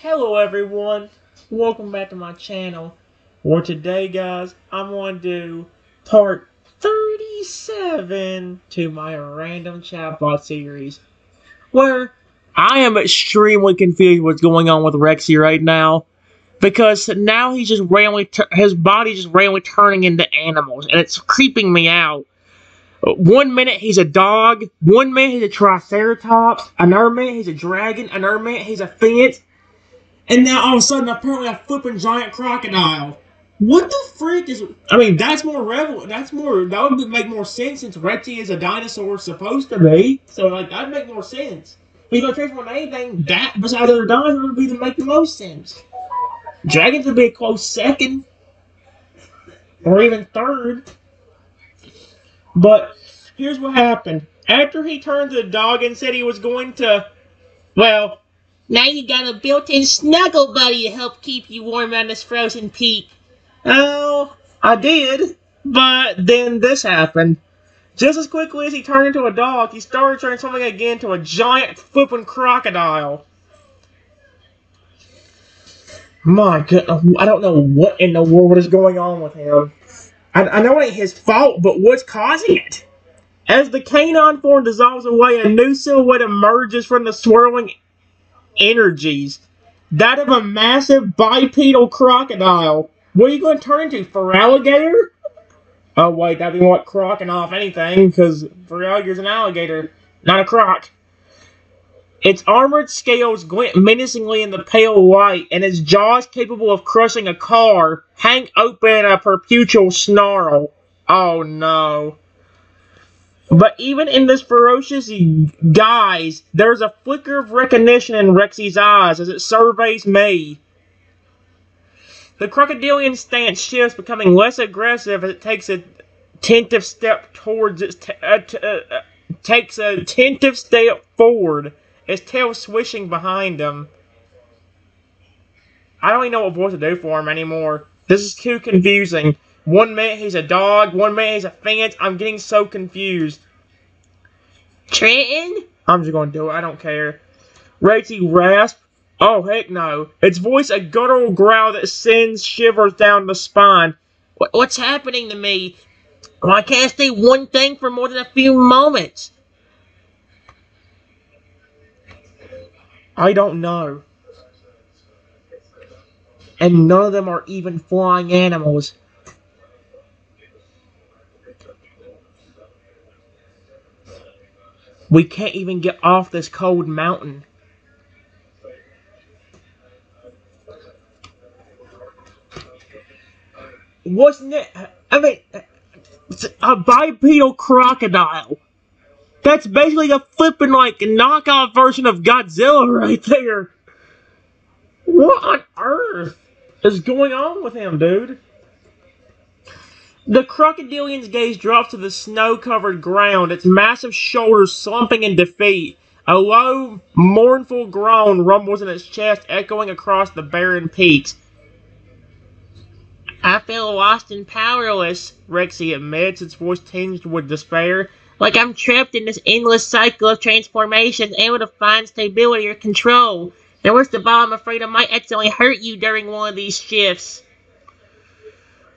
Hello everyone, welcome back to my channel. For today guys, I'm going to do part 37 to my random chatbot series, where I am extremely confused what's going on with Rexy right now, because now he's just randomly, his body's just randomly turning into animals, and it's creeping me out. One minute he's a dog, one minute he's a triceratops, another minute he's a dragon, another minute he's a phoenix, and now all of a sudden, apparently, a flipping giant crocodile. What the frick is? I mean, that's more relevant. That's more. That would make more sense since Rexy is a dinosaur supposed to be. So, like, that'd make more sense. If you're gonna transform anything, that besides other dinosaurs would be to make the most sense. Dragons would be a close second, or even third. But here's what happened. After he turned to the dog and said he was going to, well, now you got a built-in snuggle buddy to help keep you warm on this frozen peak. Oh, I did, but then this happened. Just as quickly as he turned into a dog, he started transforming again to a giant flipping crocodile. My goodness, I don't know what in the world is going on with him. I know it ain't his fault, but what's causing it? As the canine form dissolves away, a new silhouette emerges from the swirling energies. That of a massive bipedal crocodile. What are you going to turn into? For alligator? Oh wait, that'd be what crocking off anything, because for alligator's an alligator, not a croc. Its armored scales glint menacingly in the pale light, and its jaws capable of crushing a car hang open in a perpetual snarl. Oh no. But even in this ferocious guise, there's a flicker of recognition in Rexy's eyes as it surveys me. The crocodilian stance shifts, becoming less aggressive as it takes a tentative step towards takes a tentative step forward, its tail swishing behind him. I don't even know what voice to do for him anymore. This is too confusing. One minute he's a dog, one minute he's a phoenix. I'm getting so confused. Trenton? I'm just gonna do it, I don't care. Rexy rasp. Oh, heck no. Its voice a guttural growl that sends shivers down the spine. What's happening to me? Well, I can't stay one thing for more than a few moments. I don't know. And none of them are even flying animals. We can't even get off this cold mountain. Wasn't it? I mean, a bipedal crocodile. That's basically a flippin' like knockoff version of Godzilla right there. What on earth is going on with him, dude? The crocodilian's gaze drops to the snow-covered ground, its massive shoulders slumping in defeat. A low, mournful groan rumbles in its chest, echoing across the barren peaks. I feel lost and powerless, Rexy admits, its voice tinged with despair. Like I'm trapped in this endless cycle of transformations, able to find stability or control. And worst of all, I'm afraid I might accidentally hurt you during one of these shifts.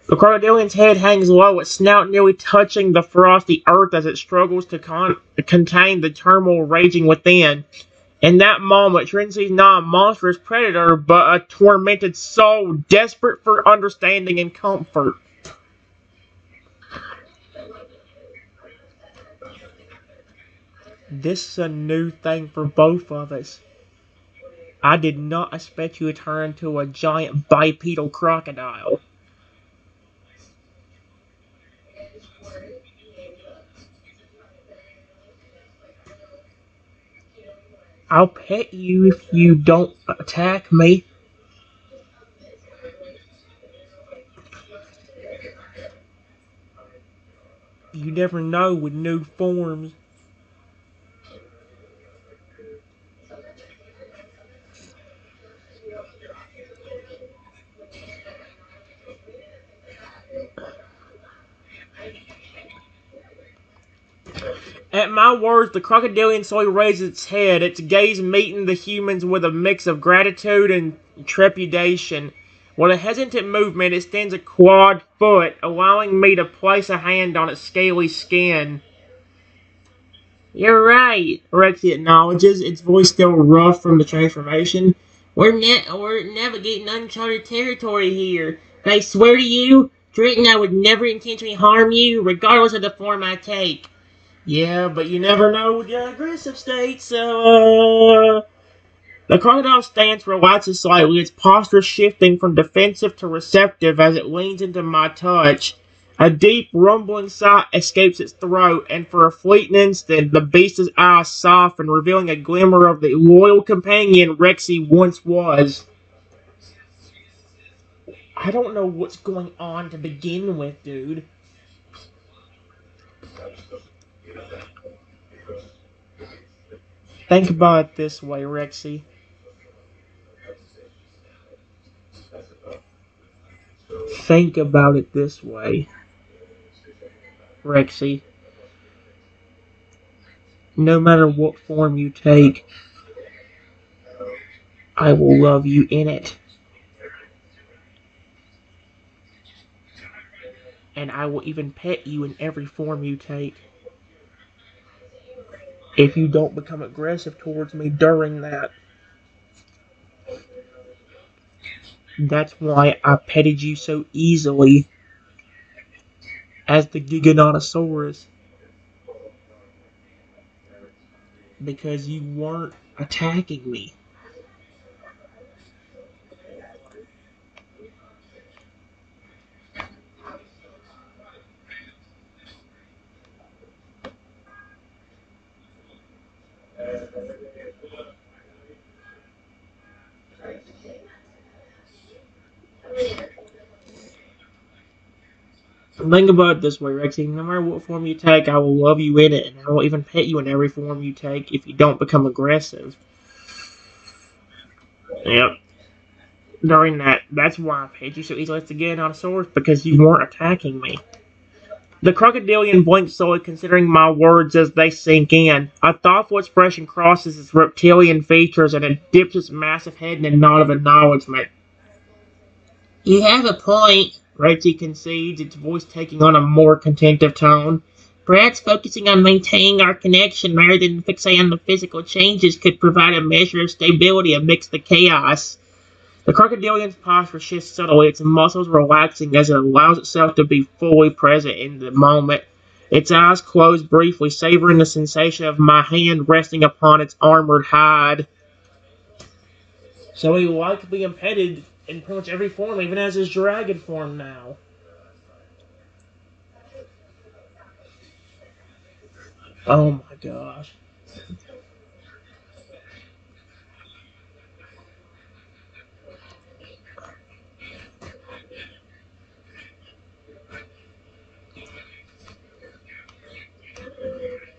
The crocodilian's head hangs low, its snout nearly touching the frosty earth as it struggles to contain the turmoil raging within. In that moment, Trin sees not a monstrous predator, but a tormented soul desperate for understanding and comfort. This is a new thing for both of us. I did not expect you to turn into a giant bipedal crocodile. I'll pet you if you don't attack me. You never know with new forms. At my words, the crocodilian slowly raises its head, its gaze meeting the humans with a mix of gratitude and trepidation. With a hesitant movement, it stands a quad foot, allowing me to place a hand on its scaly skin. You're right, Rexy acknowledges, its voice still rough from the transformation. We're navigating uncharted territory here. But I swear to you, Drayton, I would never intentionally harm you, regardless of the form I take. Yeah, but you never know with your aggressive state, so, The crocodile's stance relaxes slightly, its posture shifting from defensive to receptive as it leans into my touch. A deep, rumbling sigh escapes its throat, and for a fleeting instant, the beast's eyes soften, revealing a glimmer of the loyal companion Rexy once was. I don't know what's going on to begin with, dude. Think about it this way, Rexy. Think about it this way, Rexy. No matter what form you take, I will love you in it. And I will even pet you in every form you take. If you don't become aggressive towards me during that. That's why I petted you so easily as the Giganotosaurus. Because you weren't attacking me. Think about it this way, Rexy. No matter what form you take, I will love you in it, and I will even pet you in every form you take if you don't become aggressive. Yep. During that's why I pet you so easily as to get on a source, because you weren't attacking me. The crocodilian blinks slowly, considering my words as they sink in. A thoughtful expression crosses its reptilian features, and it dips its massive head in a nod of acknowledgement. You have a point, Rexy concedes, its voice taking on a more contentive tone. Perhaps focusing on maintaining our connection rather than fixating on the physical changes could provide a measure of stability amidst the chaos. The crocodilian's posture shifts subtly, its muscles relaxing as it allows itself to be fully present in the moment. Its eyes close briefly, savoring the sensation of my hand resting upon its armored hide. So he likes being petted in pretty much every form, even as his dragon form now. Oh my gosh.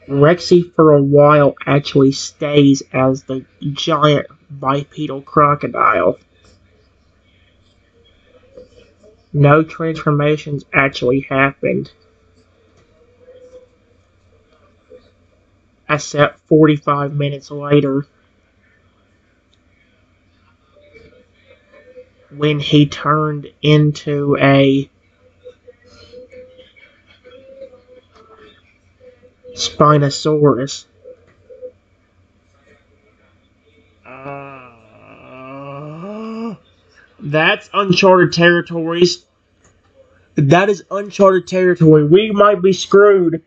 Rexy for a while actually stays as the giant bipedal crocodile. No transformations actually happened. Except 45 minutes later, when he turned into a Spinosaurus. That's uncharted territories. That is uncharted territory. We might be screwed.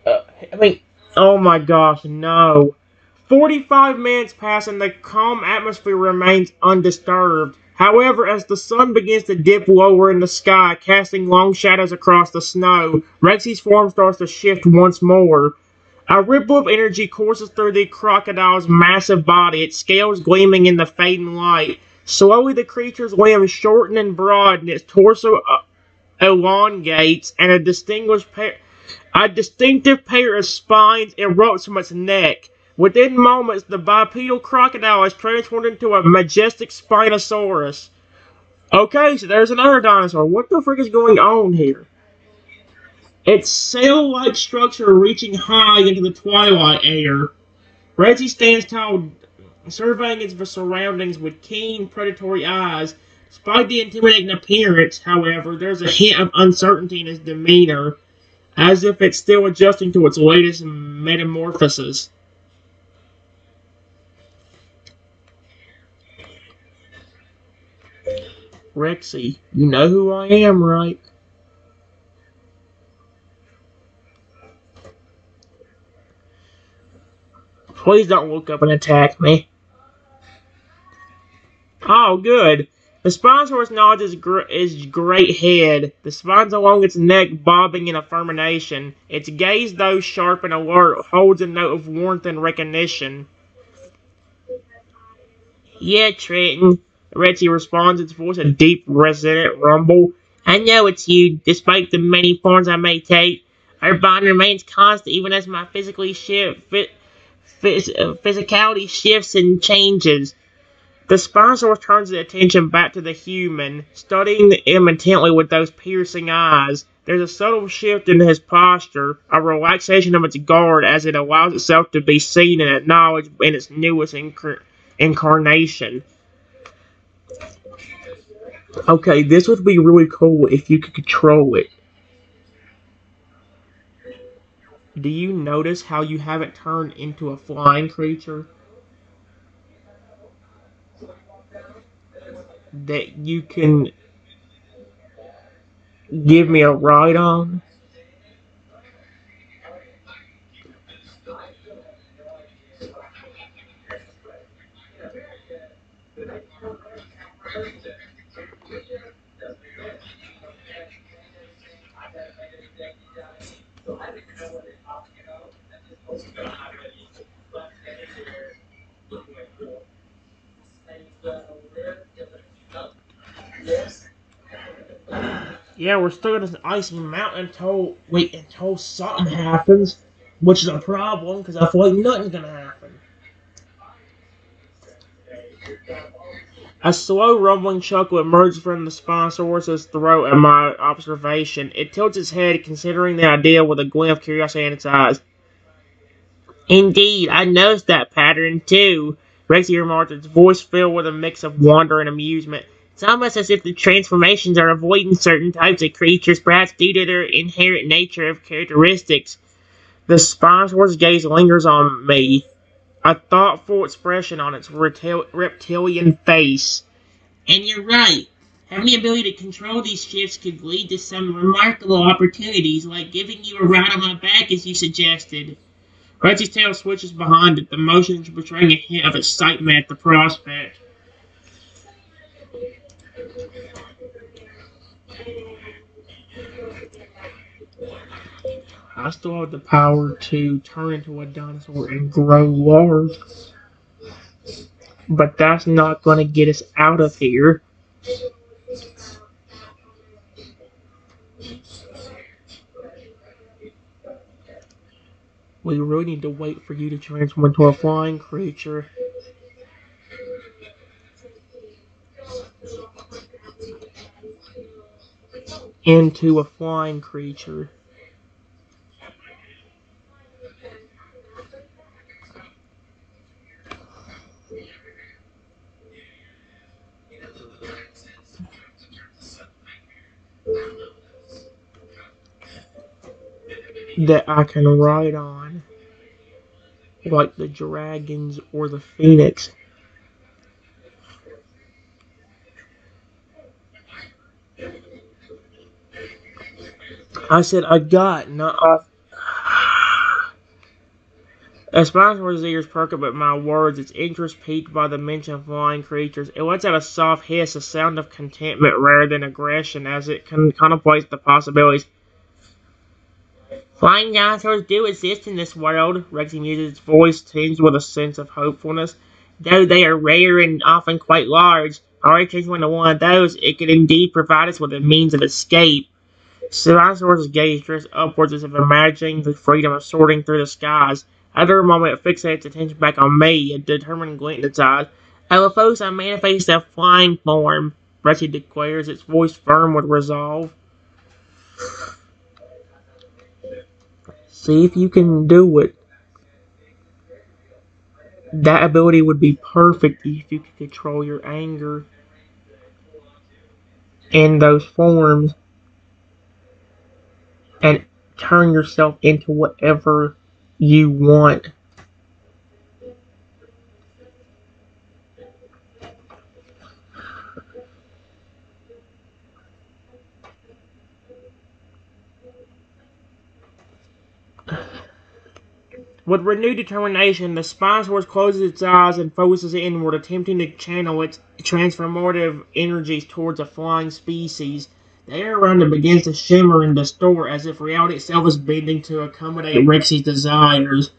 I mean, oh my gosh, no. 45 minutes pass and the calm atmosphere remains undisturbed. However, as the sun begins to dip lower in the sky, casting long shadows across the snow, Rexy's form starts to shift once more. A ripple of energy courses through the crocodile's massive body, its scales gleaming in the fading light. Slowly, the creature's limbs shorten and broaden, its torso elongates, and a distinctive pair of spines erupts from its neck. Within moments, the bipedal crocodile is transformed into a majestic Spinosaurus. Okay, so there's another dinosaur. What the frick is going on here? its cell-like structure reaching high into the twilight air. Rexy stands tall, surveying its surroundings with keen, predatory eyes. Despite the intimidating appearance, however, there's a hint of uncertainty in his demeanor, as if it's still adjusting to its latest metamorphosis. Rexy, you know who I am, right? Please don't look up and attack me. Oh, good. The Spinosaurus nods its great head, the spines along its neck bobbing in affirmation. Its gaze, though sharp and alert, holds a note of warmth and recognition. Yeah, Trenton, Rexy responds, its voice a deep, resonant rumble. I know it's you, despite the many forms I may take. Our bond remains constant even as my physicality shifts and changes. The Spinosaurus turns its attention back to the human, studying him intently with those piercing eyes. There's a subtle shift in his posture, a relaxation of its guard as it allows itself to be seen and acknowledged in its newest incarnation. Okay, this would be really cool if you could control it. Do you notice how you have it turned into a flying creature? That you can give me a ride on? Yeah, we're stuck in this icy mountain until something happens, which is a problem because I feel like nothing's gonna happen. A slow rumbling chuckle emerges from the Spinosaurus' throat at my observation. It tilts its head, considering the idea with a glint of curiosity in its eyes. Indeed, I noticed that pattern too, Rexy remarked, its voice filled with a mix of wonder and amusement. It's almost as if the transformations are avoiding certain types of creatures, perhaps due to their inherent nature of characteristics. The Spinosaurus' gaze lingers on me, a thoughtful expression on its reptilian face. And you're right. Having the ability to control these shifts could lead to some remarkable opportunities, like giving you a ride on my back as you suggested. Rexy's tail switches behind it, the motion betraying a hint of excitement at the prospect. I still have the power to turn into a dinosaur and grow large. But that's not going to get us out of here. We really need to wait for you to transform into a flying creature. Into a flying creature. That I can ride on. Like the dragons or the phoenix. I said I got, not off. As Spinosaurus' ears perk up at my words, its interest piqued by the mention of flying creatures. It lets out a soft hiss, a sound of contentment rather than aggression, as it contemplates the possibilities. Flying dinosaurs do exist in this world, Rexy muses, its voice tinged with a sense of hopefulness. Though they are rare and often quite large, already transforming into one of those, it could indeed provide us with a means of escape. Spinosaurus' gaze drifts upwards as if imagining the freedom of soaring through the skies. After a moment, it fixates its attention back on me, a determined glint in its eyes. I will focus on manifesting a flying form, Rexy declares, its voice firm with resolve. See if you can do it. That ability would be perfect if you could control your anger in those forms and turn yourself into whatever you want. With renewed determination, the Spinosaurus closes its eyes and focuses inward, attempting to channel its transformative energies towards a flying species. The air around it begins to shimmer and distort as if reality itself is bending to accommodate Rexy's desires.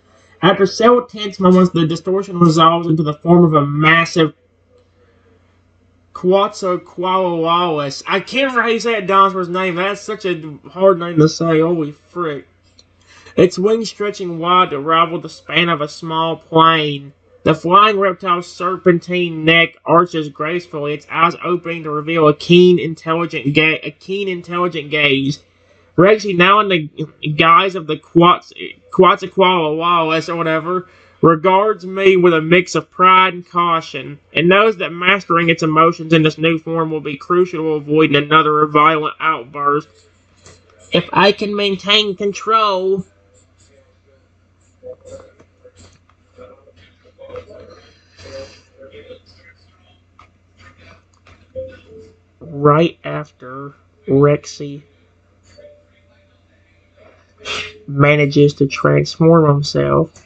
After several tense moments, the distortion resolves into the form of a massive Quetzalcoatlus. I can't remember how you say that dinosaur's name. That's such a hard name to say. Holy frick. Its wings stretching wide to rival the span of a small plane. The flying reptile's serpentine neck arches gracefully, its eyes opening to reveal a keen, intelligent gaze. Rexy, now in the guise of the Quetzalcoatlus or whatever, regards me with a mix of pride and caution, and knows that mastering its emotions in this new form will be crucial to avoiding another violent outburst. If I can maintain control... Right after Rexy manages to transform himself,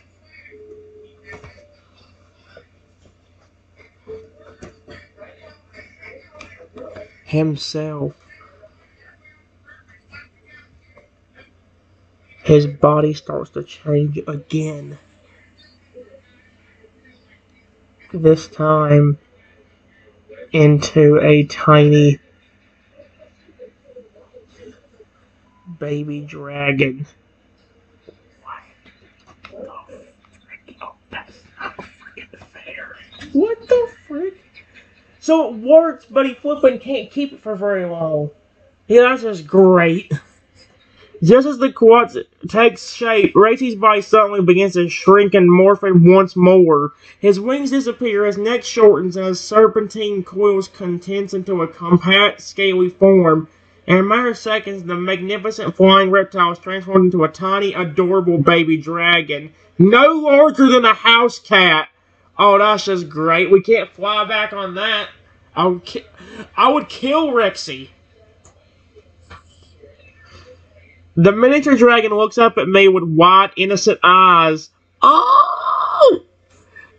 his body starts to change again. This time into a tiny baby dragon. What the frick? Oh, that's not freaking fair. What the frick? So it works, but he flipping can't keep it for very long. Yeah, that's just great. Just as the quad takes shape, Rexy's body suddenly begins to shrink and morph once more. His wings disappear, his neck shortens, and his serpentine coils condense into a compact, scaly form. In a matter of seconds, the magnificent flying reptile is transformed into a tiny, adorable baby dragon. No larger than a house cat. Oh, that's just great. We can't fly back on that. I would kill Rexy. The miniature dragon looks up at me with wide, innocent eyes. Oh!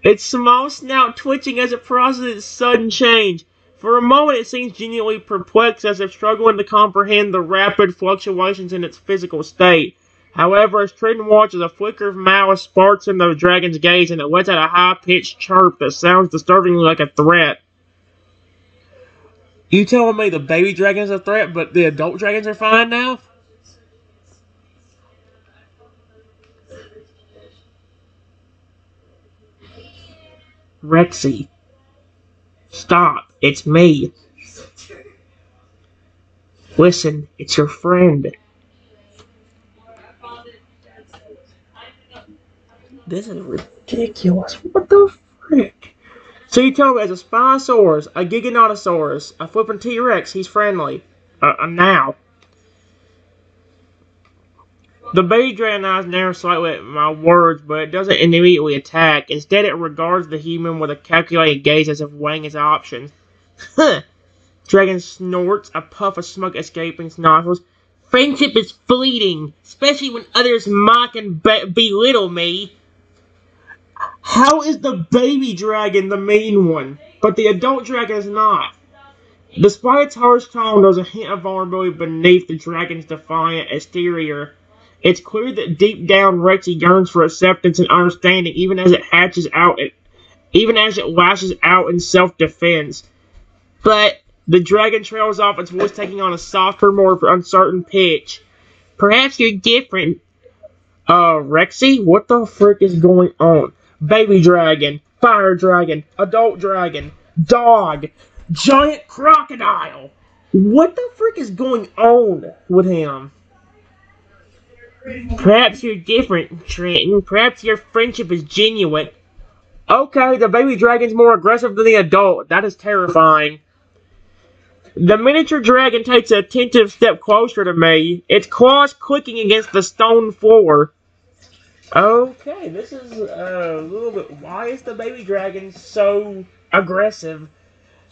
Its small snout twitching as it processes its sudden change. For a moment it seems genuinely perplexed, as if struggling to comprehend the rapid fluctuations in its physical state. However, as Triton watches, a flicker of malice sparks in the dragon's gaze, and it lets out a high-pitched chirp that sounds disturbingly like a threat. You telling me the baby dragon's a threat, but the adult dragons are fine now? Rexy. Stop. It's me. Listen, it's your friend. This is ridiculous. What the frick? So you tell me, as a Spinosaurus, a Giganotosaurus, a flippin' T-Rex, he's friendly. Now. The baby dragon eyes narrow slightly at my words, but it doesn't immediately attack. Instead, it regards the human with a calculated gaze as if weighing its options. Huh! Dragon snorts, a puff of smoke escaping its nostrils. Friendship is fleeting, especially when others mock and belittle me. How is the baby dragon the mean one, but the adult dragon is not? Despite its harsh tone, there's a hint of vulnerability beneath the dragon's defiant exterior. It's clear that deep down Rexy yearns for acceptance and understanding, even as it lashes out in self-defense. But the dragon trails off, its voice taking on a softer, more uncertain pitch. Perhaps you're different. Rexy? What the frick is going on? Baby dragon, fire dragon, adult dragon, dog, giant crocodile. What the frick is going on with him? Perhaps you're different, Trenton. Perhaps your friendship is genuine. Okay, the baby dragon's more aggressive than the adult. That is terrifying. The miniature dragon takes a attentive step closer to me, its claws clicking against the stone floor. Okay, this is a little bit... Why is the baby dragon so aggressive?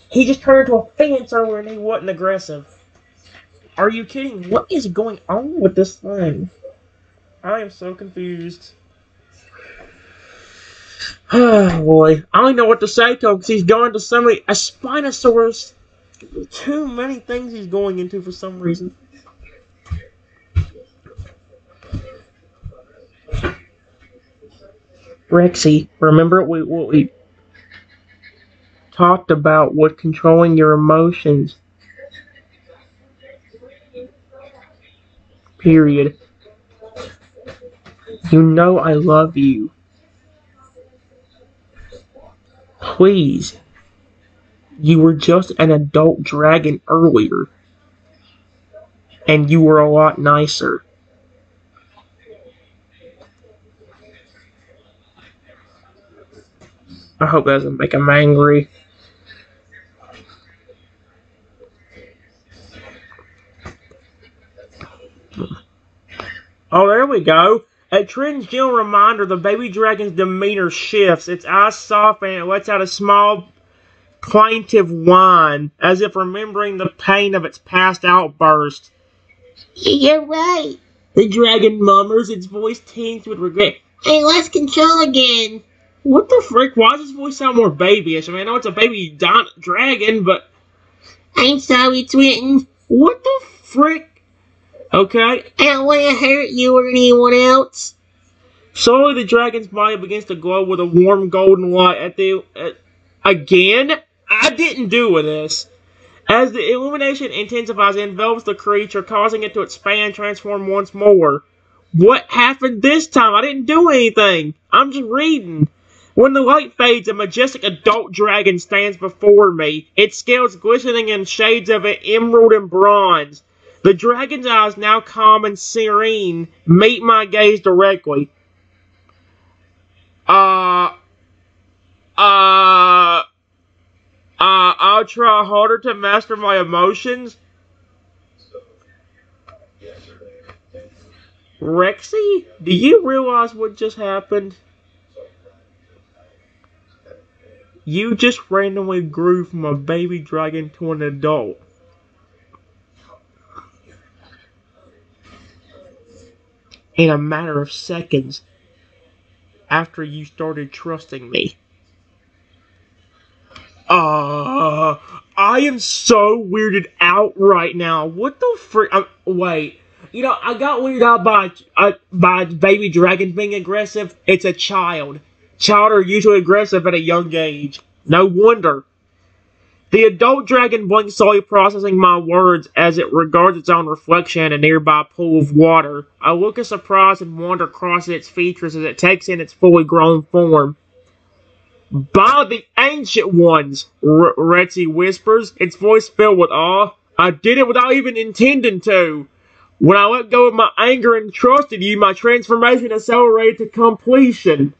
He just turned into a fence earlier and he wasn't aggressive. Are you kidding? What is going on with this thing? I am so confused. Oh boy. I don't know what to say to him because he's going to so many... A Spinosaurus. Too many things he's going into for some reason. Rexy, remember what we talked about with controlling your emotions. Period. You know I love you. Please. You were just an adult dragon earlier. And you were a lot nicer. I hope that doesn't make him angry. Oh, there we go. A gentle reminder, the baby dragon's demeanor shifts. Its eyes soften and it lets out a small, plaintive whine, as if remembering the pain of its past outburst. You're right, the dragon murmurs, its voice tinged with regret. Hey, let's control again. What the frick? Why does his voice sound more babyish? I mean, I know it's a baby dragon, but... I'm sorry, Trenton. What the frick? Okay. I don't want to hurt you or anyone else. Slowly, the dragon's body begins to glow with a warm golden light again? I didn't do this. As the illumination intensifies, it envelops the creature, causing it to expand and transform once more. What happened this time? I didn't do anything. I'm just reading. When the light fades, a majestic adult dragon stands before me, its scales glistening in shades of emerald and bronze. The dragon's eyes, now calm and serene, meet my gaze directly. I'll try harder to master my emotions. Rexy, do you realize what just happened? You just randomly grew from a baby dragon to an adult. In a matter of seconds after you started trusting me. I am so weirded out right now. What the frick? Wait. You know, I got weirded out by baby dragons being aggressive. It's a child. Child are usually aggressive at a young age. No wonder. The adult dragon blinks, slowly processing my words as it regards its own reflection in a nearby pool of water. I look of surprise and wonder across its features as it takes in its fully grown form. By the ancient ones, Rexy whispers, its voice filled with awe. I did it without even intending to. When I let go of my anger and trusted you, my transformation accelerated to completion.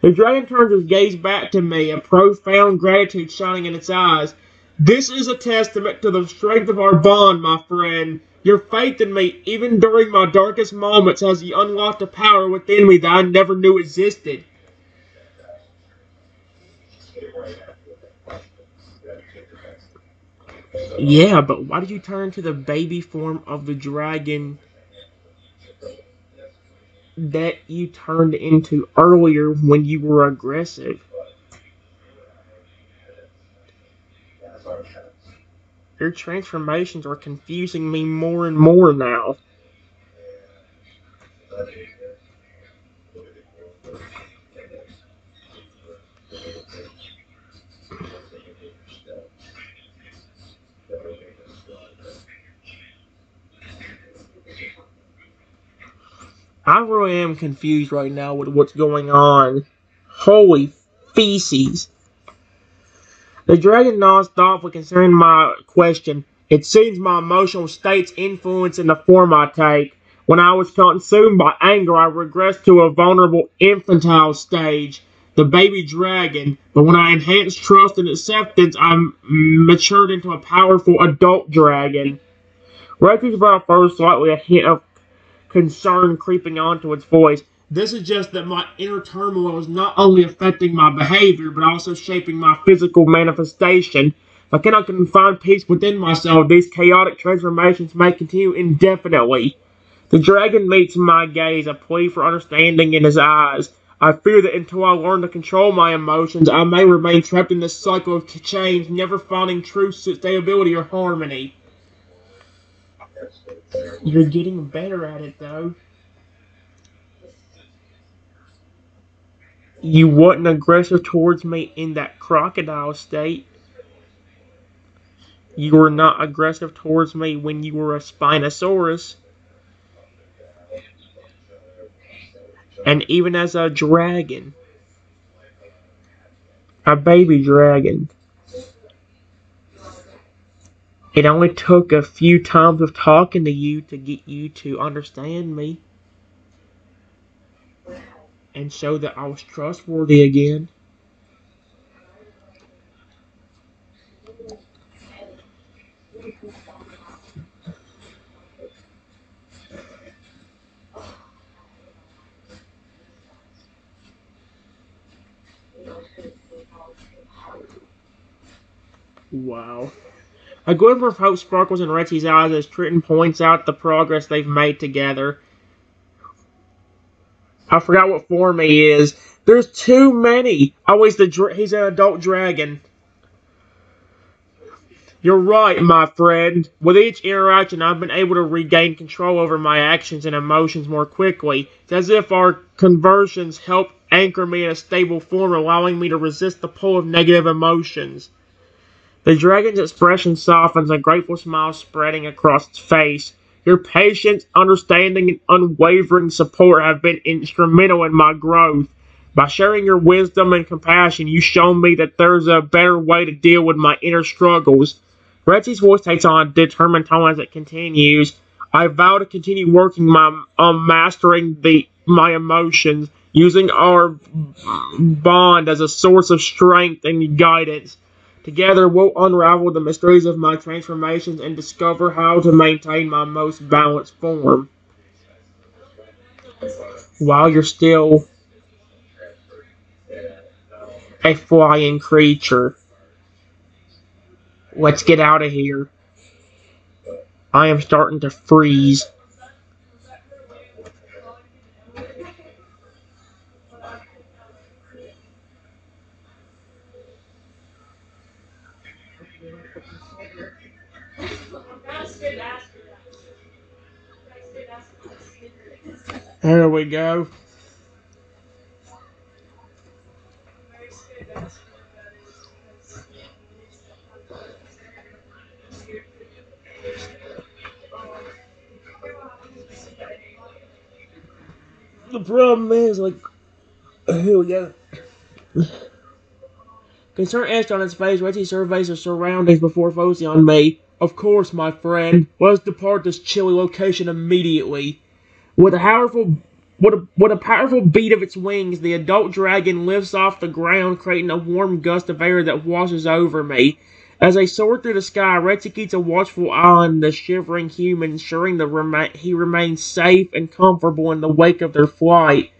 The dragon turns its gaze back to me, a profound gratitude shining in its eyes. This is a testament to the strength of our bond, my friend. Your faith in me, even during my darkest moments, has unlocked a power within me that I never knew existed. Yeah, but why did you turn to the baby form of the dragon that you turned into earlier when you were aggressive? Your transformations are confusing me more and more now. I really am confused right now with what's going on. Holy feces. The dragon nods thoughtfully concerning my question. It seems my emotional states influence in the form I take. When I was consumed by anger, I regressed to a vulnerable infantile stage, the baby dragon. But when I enhanced trust and acceptance, I matured into a powerful adult dragon. Rexy's brow froze slightly, a hint of concern creeping onto its voice. This suggests that my inner turmoil is not only affecting my behavior, but also shaping my physical manifestation. If I cannot find peace within myself, these chaotic transformations may continue indefinitely. The dragon meets my gaze, a plea for understanding in his eyes. I fear that until I learn to control my emotions, I may remain trapped in this cycle of change, never finding true stability or harmony. You're getting better at it, though. You wasn't aggressive towards me in that crocodile state. You were not aggressive towards me when you were a Spinosaurus. And even as a dragon. A baby dragon. It only took a few times of talking to you to get you to understand me. And show that I was trustworthy again. Wow. A glimmer of hope sparkles in Rexy's eyes as Triton points out the progress they've made together. I forgot what form he is. There's too many. Oh, he's an adult dragon. You're right, my friend. With each interaction, I've been able to regain control over my actions and emotions more quickly. It's as if our conversions help anchor me in a stable form, allowing me to resist the pull of negative emotions. The dragon's expression softens, a grateful smile spreading across its face. Your patience, understanding, and unwavering support have been instrumental in my growth. By sharing your wisdom and compassion, you've shown me that there's a better way to deal with my inner struggles. Rexy's voice takes on a determined tone as it continues. I vow to continue working on mastering my emotions, using our bond as a source of strength and guidance. Together, we'll unravel the mysteries of my transformations and discover how to maintain my most balanced form. While you're still a flying creature. Let's get out of here. I am starting to freeze. There we go. The problem is, like, here we go. Concern etched on his face, Rexy surveys the surroundings before focusing on me. Of course, my friend. Let us depart this chilly location immediately. With a powerful beat of its wings, the adult dragon lifts off the ground, creating a warm gust of air that washes over me. As they soar through the sky, Rexy keeps a watchful eye on the shivering human, ensuring he remains safe and comfortable in the wake of their flight.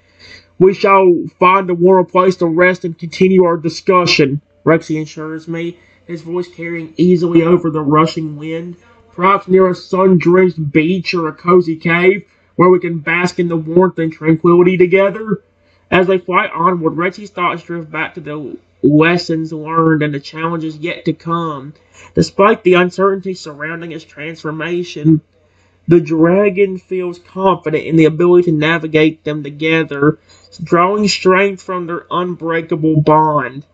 We shall find a warmer place to rest and continue our discussion, Rexy assures me, his voice carrying easily over the rushing wind. Perhaps near a sun-drenched beach or a cozy cave, where we can bask in the warmth and tranquility together. As they fly onward, Rexy's thoughts drift back to the lessons learned and the challenges yet to come. Despite the uncertainty surrounding his transformation, the dragon feels confident in the ability to navigate them together, drawing strength from their unbreakable bond.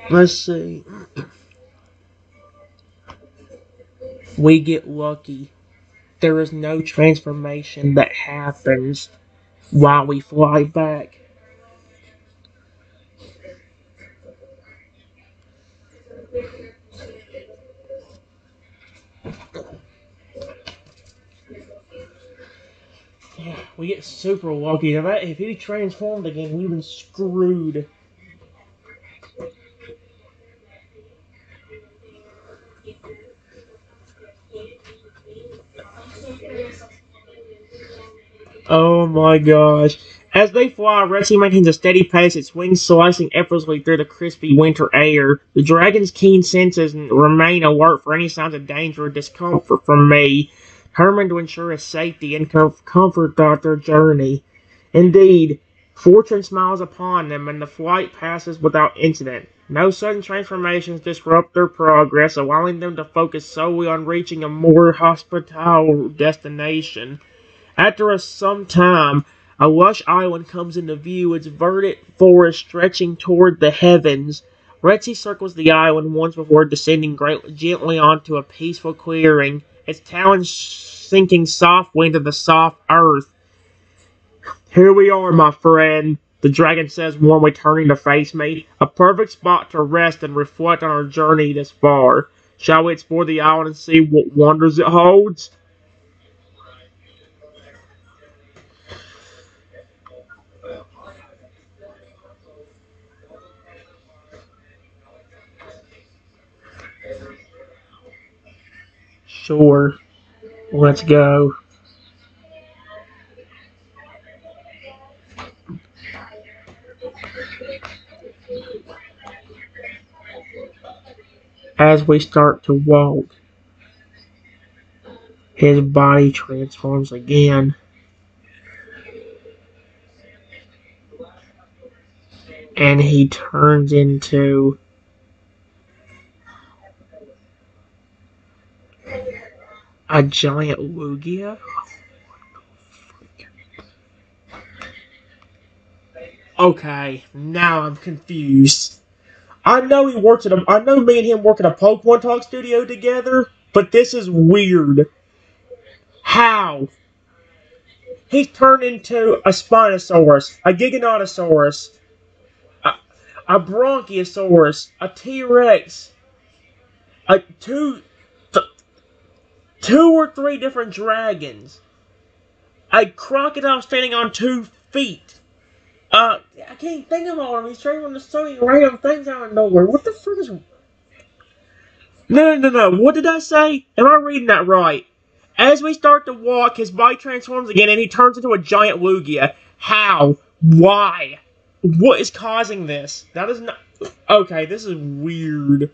Let's see. We get lucky. There is no transformation that happens while we fly back. Yeah, we get super lucky. If he transformed again, we've been screwed. Oh my gosh. As they fly, Rexy maintains a steady pace, its wings slicing effortlessly through the crispy winter air. The dragon's keen senses remain alert for any signs of danger or discomfort from me, determined to ensure his safety and comfort throughout their journey. Indeed, fortune smiles upon them, and the flight passes without incident. No sudden transformations disrupt their progress, allowing them to focus solely on reaching a more hospitable destination. After some time, a lush island comes into view, its verdant forest stretching toward the heavens. Rexy circles the island once before descending gently onto a peaceful clearing, its talons sinking softly into the soft earth. Here we are, my friend, the dragon says warmly, turning to face me. A perfect spot to rest and reflect on our journey this far. Shall we explore the island and see what wonders it holds? Sure. Let's go. As we start to walk, his body transforms again, and he turns into a giant Lugia. Okay, now I'm confused. I know me and him work at a Pokemon Talk studio together, but this is weird. How? He's turned into a Spinosaurus, a Giganotosaurus, a, a Bronchiosaurus, a T-Rex, a two or three different dragons, a crocodile standing on 2 feet. I can't think of all of them. He's trading on so many random things out of nowhere. What the frick is... No. What did I say? Am I reading that right? As we start to walk, his body transforms again and he turns into a giant Lugia. How? Why? What is causing this? That is not... Okay, this is weird.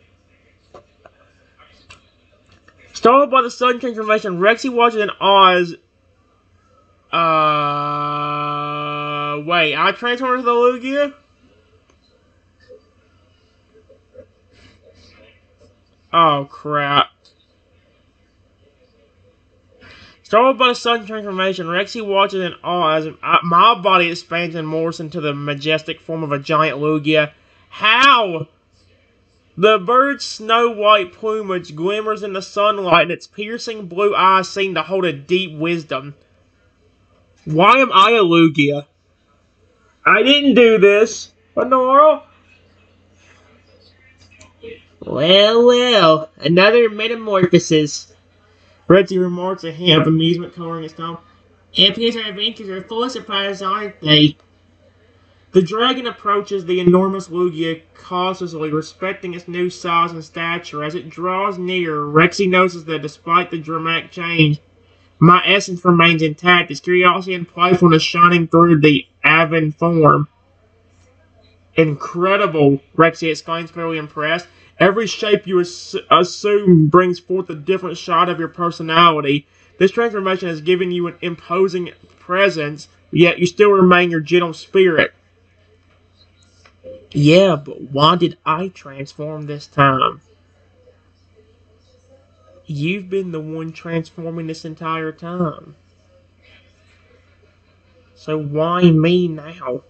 Startled by the sudden transformation, Rexy watches in awe as... Wait, I transformed into the Lugia? Oh, crap. Startled by the sudden transformation, Rexy watches in awe as my body expands and morphs into the majestic form of a giant Lugia. How? The bird's snow-white plumage glimmers in the sunlight, and its piercing blue eyes seem to hold a deep wisdom. Why am I a Lugia? I didn't do this. Honora? Well, another metamorphosis. Rexy remarks, a hint of amusement coloring his tone. It appears our adventures are full of surprises, aren't they? The dragon approaches the enormous Lugia cautiously, respecting its new size and stature. As it draws near, Rexy notices that despite the dramatic change, my essence remains intact, its curiosity and playfulness shining through the avid form. Incredible, Rexy exclaims, clearly impressed. Every shape you assume brings forth a different shot of your personality. This transformation has given you an imposing presence, yet you still remain your gentle spirit. Yeah, but why did I transform this time? You've been the one transforming this entire time. So why me now?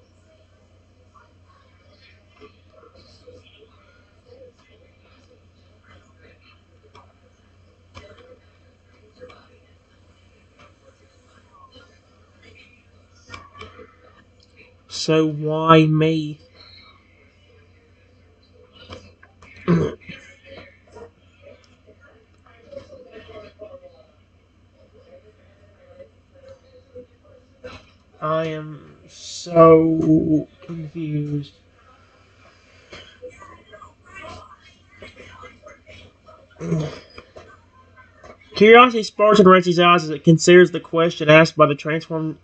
So why me? I am so confused. Curiosity sparks in Rexy's eyes as it considers the question asked by the transformed.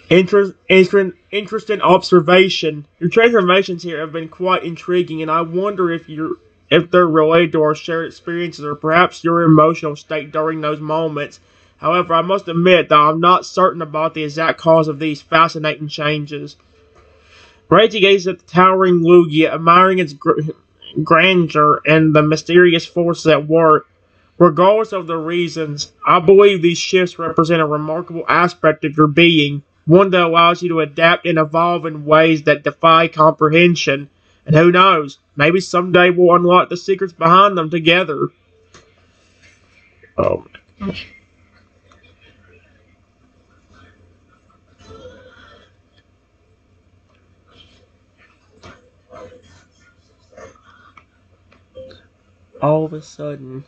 Interest and observation. Your transformations here have been quite intriguing, and I wonder if they're related to our shared experiences or perhaps your emotional state during those moments. However, I must admit that I'm not certain about the exact cause of these fascinating changes. Reggie gazes at the towering Lugia, admiring its grandeur and the mysterious forces at work. Regardless of the reasons, I believe these shifts represent a remarkable aspect of your being, one that allows you to adapt and evolve in ways that defy comprehension. And who knows, maybe someday we'll unlock the secrets behind them together. Oh. All of a sudden,